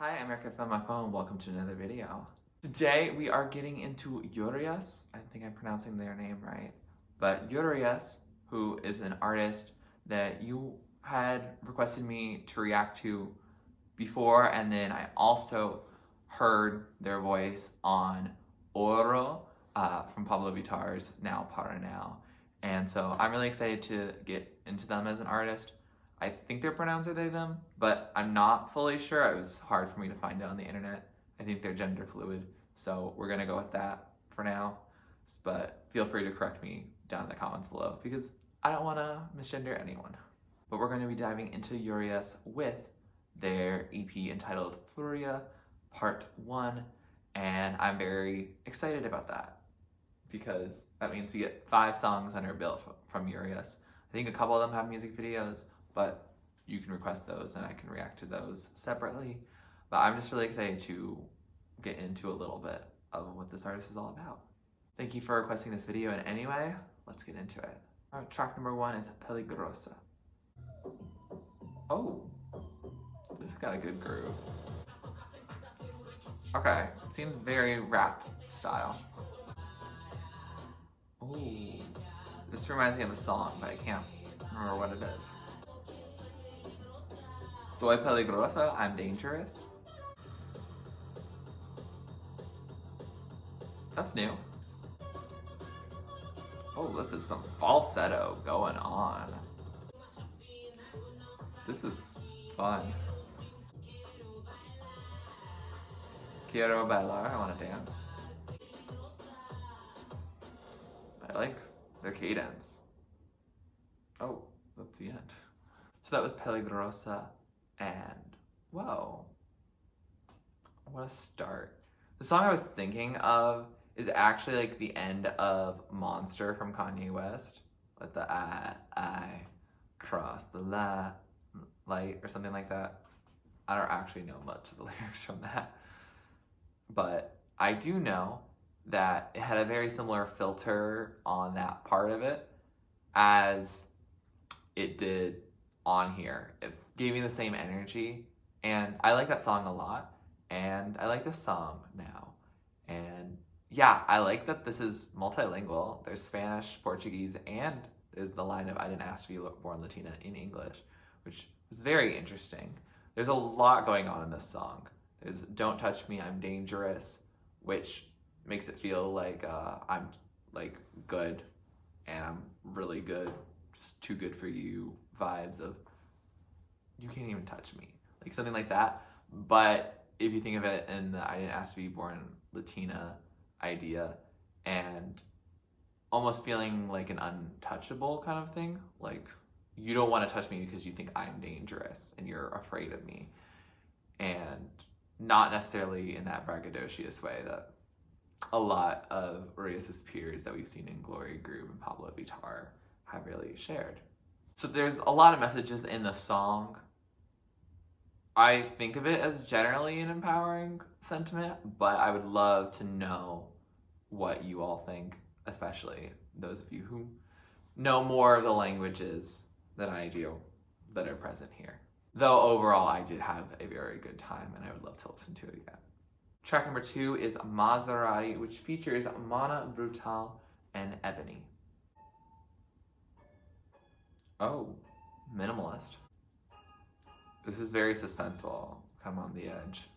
Hi, I'm Eric from my phone. Welcome to another video. Today we are getting into Urias. I think I'm pronouncing their name right. But Urias, who is an artist that you had requested me to react to before, and then I also heard their voice on Oro from Pabllo Vittar's Now Para Now. And so I'm really excited to get into them as an artist. I think they're pronouns are they, them, but I'm not fully sure. It was hard for me to find it on the internet. I think they're gender fluid, so we're gonna go with that for now. But feel free to correct me down in the comments below because I don't wanna misgender anyone. But we're gonna be diving into Urias with their EP entitled FÚRIA PT1, and I'm very excited about that because that means we get 5 songs under belt from Urias. I think a couple of them have music videos, but you can request those and I can react to those separately. But I'm just really excited to get into a little bit of what this artist is all about. Thank you for requesting this video, and anyway, let's get into it. All right, track number 1 is Peligrosa. Oh, this has got a good groove. Okay, seems very rap style. Oh, this reminds me of a song, but I can't remember what it is. Soy Peligrosa, I'm dangerous. That's new. Oh, this is some falsetto going on. This is fun. Quiero bailar, I want to dance. I like their cadence. Oh, that's the end. So that was Pelegrosa, and whoa, what a start. The song I was thinking of is actually like the end of Monster from Kanye West, with the I cross the light or something like that. I don't actually know much of the lyrics from that, but I do know that it had a very similar filter on that part of it as it did on here. It gave me the same energy, and I like that song a lot, and I like this song now. And yeah, I like that this is multilingual. There's Spanish, Portuguese, and there's the line of I didn't ask to be born Latina in English, which is very interesting. There's a lot going on in this song. There's Don't Touch Me, I'm Dangerous, which makes it feel like I'm like good and I'm really good, just too good for you vibes of you can't even touch me, like something like that. But if you think of it in the I didn't ask to be born Latina idea, and almost feeling like an untouchable kind of thing, like you don't want to touch me because you think I'm dangerous and you're afraid of me, and not necessarily in that braggadocious way that a lot of Urias' peers that we've seen in Glory Groove and Pabllo Vittar have really shared. So there's a lot of messages in the song. I think of it as generally an empowering sentiment, but I would love to know what you all think, especially those of you who know more of the languages than I do that are present here. Though overall, I did have a very good time, and I would love to listen to it again. Track number 2 is Maserati, which features Monna, Brutal, and Ebony. Oh, minimalist. This is very suspenseful. Come on the edge.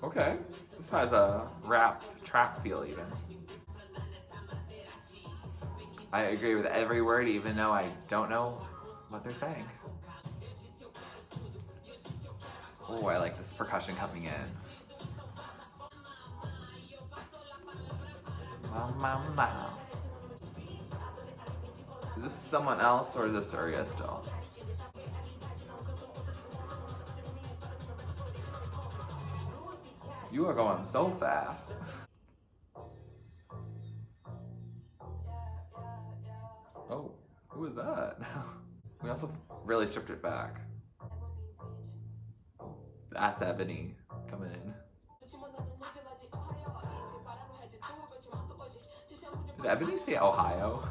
Okay, this has a rap trap feel even. I agree with every word, even though I don't know what they're saying. Oh, I like this percussion coming in. Is this someone else or is this Urias still? You are going so fast. Oh, who is that? We also really stripped it back. That's Ebony coming in. Did Ebony say Ohio?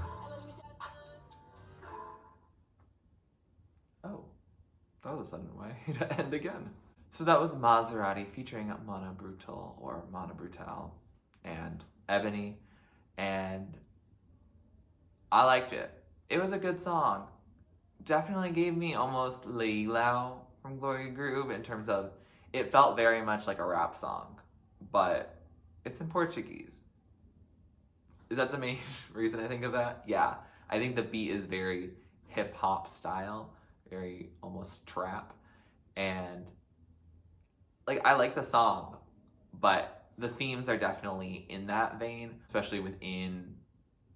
Oh, That was a sudden way to end again. So that was Maserati featuring Monna Brutal or Monna Brutal and Ebony, and I liked it. It was a good song. Definitely gave me almost Leilão from Gloria Groove in terms of it felt very much like a rap song, but it's in Portuguese. Is that the main reason I think of that? Yeah. I think the beat is very hip hop style, very almost trap. And like I like the song, but the themes are definitely in that vein, especially within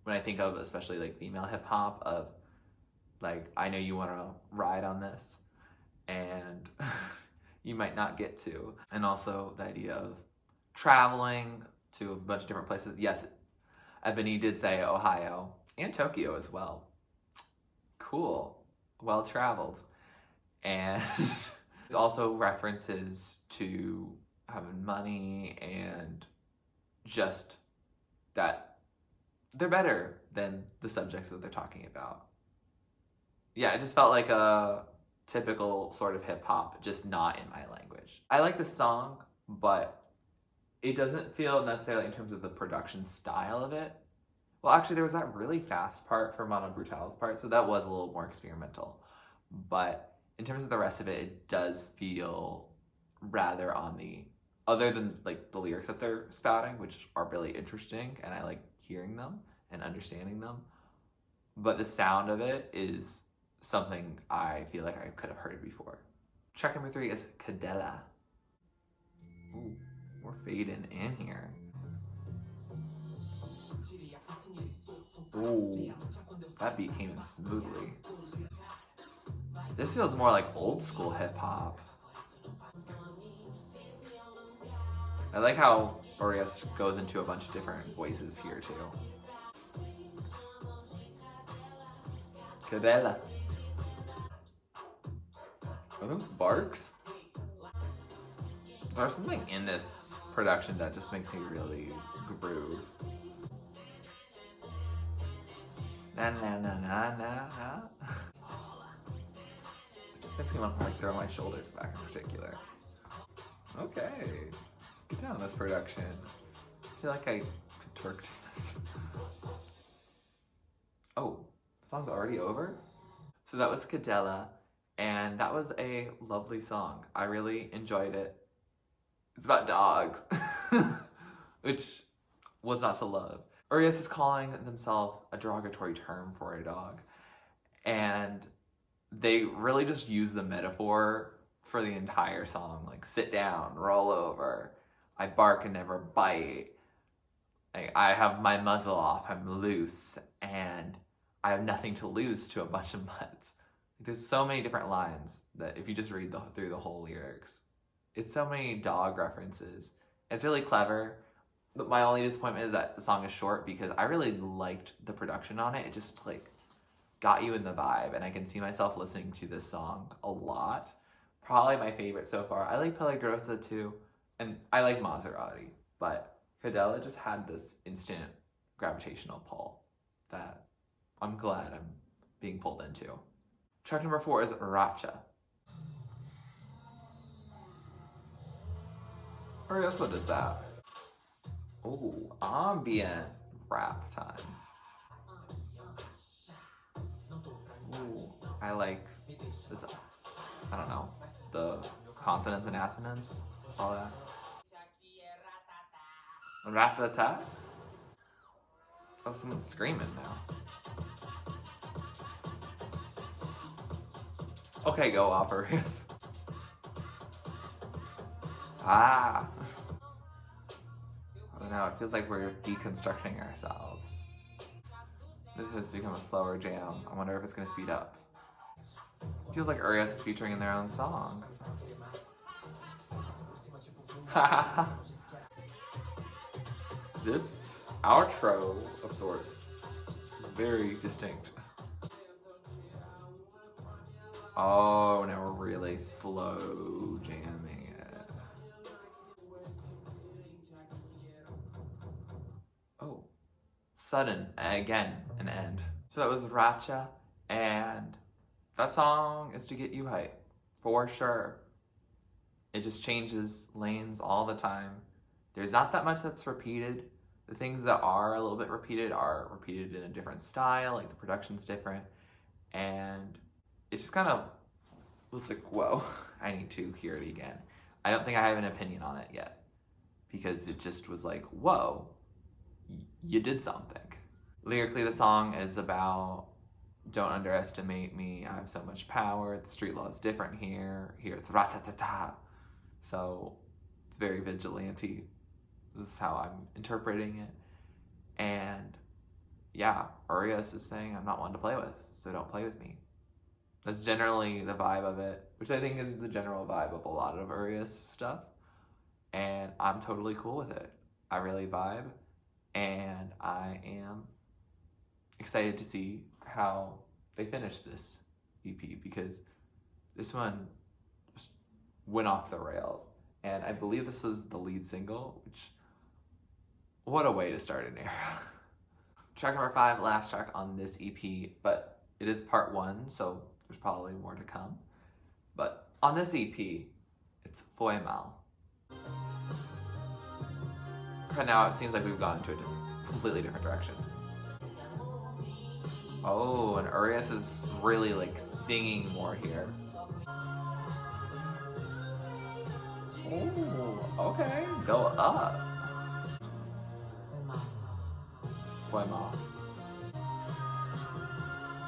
when I think of especially like female hip hop of like I know you want to ride on this and you might not get to. And also the idea of traveling to a bunch of different places. Yes, Ebony did say Ohio and Tokyo as well. Cool. Well traveled. And there's also references to having money and just that they're better than the subjects that they're talking about. Yeah, it just felt like a typical sort of hip hop, just not in my language. I like the song, but it doesn't feel necessarily in terms of the production style of it. Well, actually, there was that really fast part for Monna Brutal's part, so that was a little more experimental. But in terms of the rest of it, it does feel rather on the, other than like the lyrics that they're spouting, which are really interesting, and I like hearing them and understanding them. But the sound of it is something I feel like I could have heard before. Track number 3 is Cadella. Ooh, we're fading in here. Ooh, that beat came in smoothly. This feels more like old school hip hop. I like how Urias goes into a bunch of different voices here too. Cadella. Are those barks? There's something in this production that just makes me really groove. Na na na na na na. It just makes me want to like throw my shoulders back in particular. Okay, get down this production. I feel like I could twerk to this. Oh, the song's already over? So that was Cadella, and that was a lovely song. I really enjoyed it. It's about dogs, which was not to love. Urias is calling themselves a derogatory term for a dog, and they really just use the metaphor for the entire song, like sit down, roll over, I bark and never bite, like, I have my muzzle off, I'm loose, and I have nothing to lose to a bunch of mutts. There's so many different lines that if you just read through the whole lyrics, it's so many dog references. It's really clever. But my only disappointment is that the song is short because I really liked the production on it. It just like got you in the vibe, and I can see myself listening to this song a lot. Probably my favorite so far. I like Pelegrosa too, and I like Maserati, but Cadella just had this instant gravitational pull that I'm glad I'm being pulled into. Track number 4 is Ratcha. Or guess what is that? Oh, ambient rap time. Ooh, I like this, I don't know, the consonants and assonants, all that. Ratata? Oh, someone's screaming now. Okay, go off, Urias. Ah! Oh no, it feels like we're deconstructing ourselves. This has become a slower jam. I wonder if it's gonna speed up. It feels like Urias is featuring in their own song. This outro of sorts is very distinct. Oh, now we're really slow jamming it. Oh, sudden, again, an end. So that was Ratcha, and that song is to get you hype. for sure. It just changes lanes all the time. There's not that much that's repeated. The things that are a little bit repeated are repeated in a different style, like the production's different. And it just kind of was like, whoa, I need to hear it again. I don't think I have an opinion on it yet, because it just was like, whoa, you did something. Lyrically, the song is about, don't underestimate me, I have so much power, the street law is different here. Here it's ratatata. So it's very vigilante. This is how I'm interpreting it. And yeah, Urias is saying, I'm not one to play with, so don't play with me. That's generally the vibe of it, which I think is the general vibe of a lot of Urias stuff. And I'm totally cool with it. I really vibe, and I am excited to see how they finish this EP, because this one just went off the rails. And I believe this was the lead single, which, what a way to start an era. Track number 5, last track on this EP, but it is part 1, so there's probably more to come. But on this EP, it's Foi Mal. Right now, it seems like we've gone into a completely different direction. Oh, and Urias is really like singing more here. Oh, okay, go up. Foi Mal.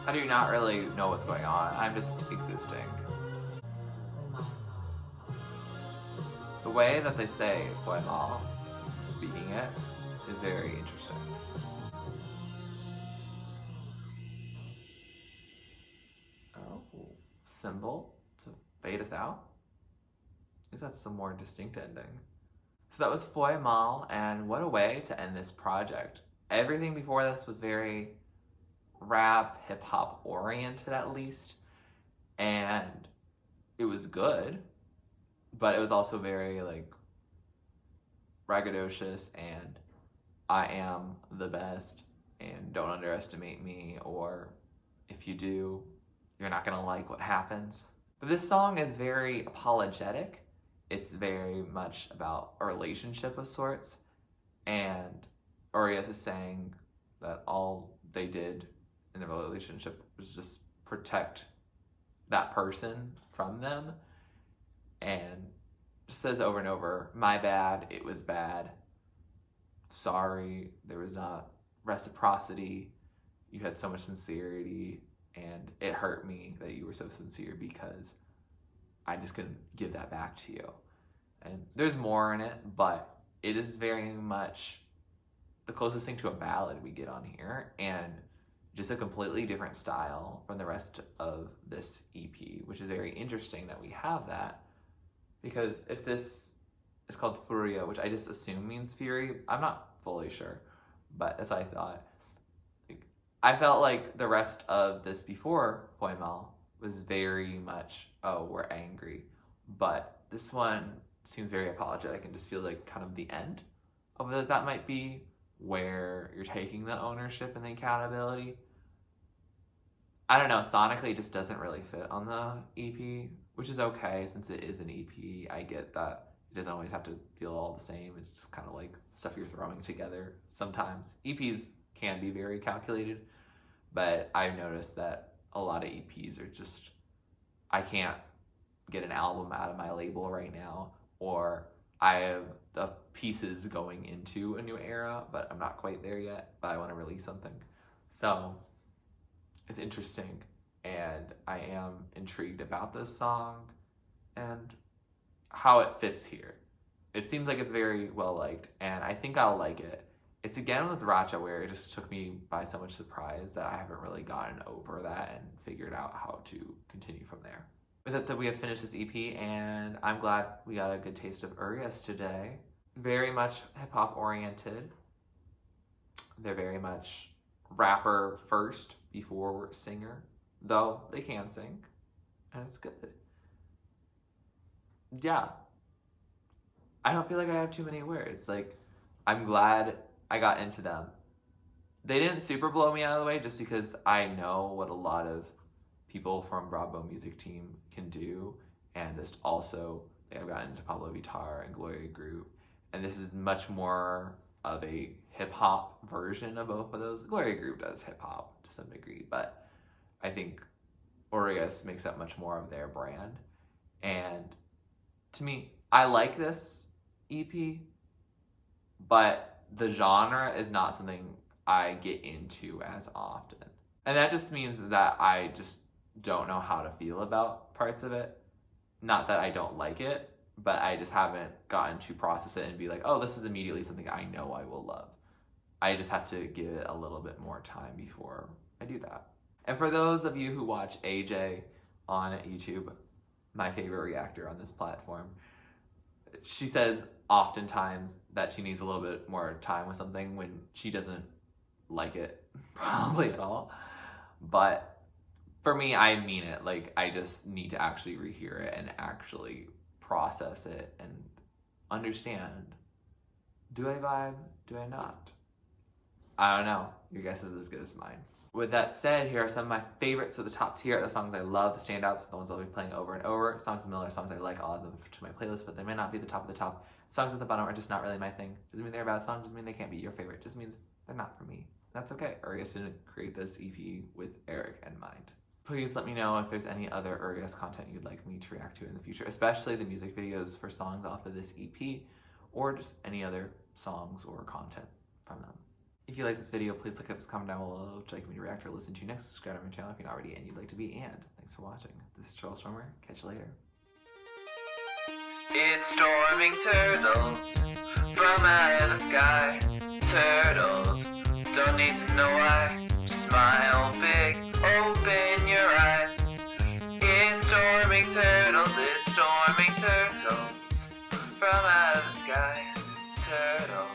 How do you not really know what's going on? I'm just existing. The way that they say Foi Mal, speaking it, is very interesting. Oh, symbol to fade us out? I guess that's some more distinct ending. So that was Foi Mal, and what a way to end this project. Everything before this was very rap, hip-hop oriented at least, and it was good, but it was also very like braggadocious and I am the best and don't underestimate me, or if you do, you're not gonna like what happens. But this song is very apologetic. It's very much about a relationship of sorts, and Urias is saying that all they did in the relationship was just protect that person from them, and just says over and over, my bad, it was bad, sorry, there was not reciprocity, you had so much sincerity, and it hurt me that you were so sincere because I just couldn't give that back to you. And there's more in it, but it is very much the closest thing to a ballad we get on here, and just a completely different style from the rest of this EP, which is very interesting that we have that, because if this is called FÚRIA, which I just assume means fury, I'm not fully sure, but that's what I thought. I felt like the rest of this before Foi Mal was very much, oh, we're angry, but this one seems very apologetic and just feels like kind of the end of it. That might be where you're taking the ownership and the accountability. I don't know, sonically it just doesn't really fit on the EP, which is okay since it is an EP. I get that it doesn't always have to feel all the same. It's just kind of like stuff you're throwing together. Sometimes EPs can be very calculated, but I've noticed that a lot of EPs are just, I can't get an album out of my label right now, or I have the pieces going into a new era, but I'm not quite there yet, but I want to release something. So it's interesting, and I am intrigued about this song and how it fits here. It seems like it's very well liked, and I think I'll like it. It's again with Ratcha, where it just took me by so much surprise that I haven't really gotten over that and figured out how to continue from there. With that said, we have finished this EP, and I'm glad we got a good taste of Urias today. Very much hip-hop oriented. They're very much rapper first before singer, though they can sing, and it's good. Yeah. I don't feel like I have too many words. Like, I'm glad I got into them. They didn't super blow me out of the way just because I know what a lot of people from Bravo Music Team can do, and just also I've gotten into Pabllo Vittar and Gloria Group, and this is much more of a hip-hop version of both of those. Gloria Group does hip-hop to some degree, but I think Urias makes up much more of their brand. And to me, I like this EP, but the genre is not something I get into as often. And that just means that I just don't know how to feel about parts of it. Not that I don't like it, but I just haven't gotten to process it and be like, oh, this is immediately something I know I will love. I just have to give it a little bit more time before I do that. And for those of you who watch AJ on YouTube, my favorite reactor on this platform, she says oftentimes that she needs a little bit more time with something when she doesn't like it probably at all. But for me, I mean it. Like, I just need to actually rehear it and actually process it and understand. Do I vibe? Do I not? I don't know. Your guess is as good as mine. With that said, here are some of my favorites of the top tier, the songs I love, the standouts, the ones I'll be playing over and over. Songs in the middle are songs I like, I'll add them to my playlist, but they may not be the top of the top. Songs at the bottom are just not really my thing. Doesn't mean they're a bad song, doesn't mean they can't be your favorite, just means they're not for me. That's okay. Urias didn't create this EP with Eric in mind. Please let me know if there's any other Urias content you'd like me to react to in the future, especially the music videos for songs off of this EP, or just any other songs or content from them. If you like this video, please click up this comment down below if you'd like me to react or listen to next. Subscribe to my channel if you're not already and you'd like to be, and thanks for watching. This is TurtleStormer. Catch you later. It's storming turtles from out of the sky. Turtles, don't need to know why. Smile big, open your eyes. It's storming turtles, it's storming turtles from out of the sky. Turtles,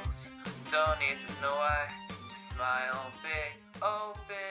don't need to know why. Smile big, open